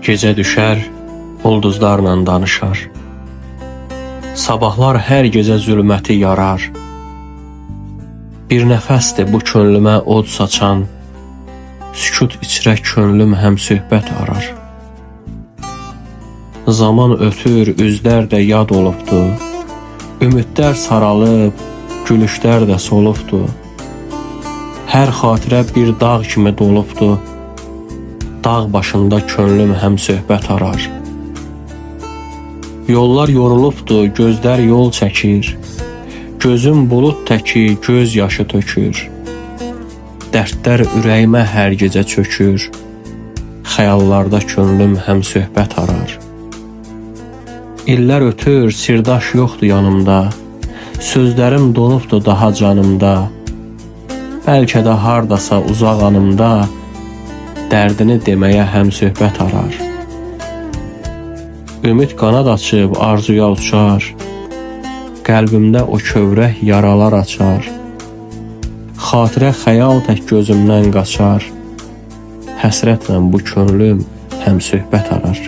Gecə düşər, ulduzlarla danışar. Sabahlar hər gecə zülməti yarar. Bir nəfəsdir bu könlümə od saçan, sükut içrə könlüm həm söhbət arar. Zaman ötür, üzlər də yad olubdu, ümidlər saralıb, gülüşlər də solubdu. Hər xatirə bir dağ kimi dolubdu, dağ başında könlüm həm söhbət arar. Yollar yorulubdu, gözlər yol çəkir, gözüm bulud təki göz yaşı tökür. Dərdlər ürəyimə hər gecə çökür, xəyallarda könlüm həm söhbət arar. İllər ötür, sirdaş yoxdur yanımda, sözlərim donubdu daha canımda. Bəlkə də hardasa uzaq anımda, dərdini deməyə həm söhbət arar. Ümid qanad açıb arzuya uçar, qəlbimdə o kövrək yaralar açar. Xatirə xəyal tək gözümdən qaçar, həsrətlə bu könlüm həm söhbət arar.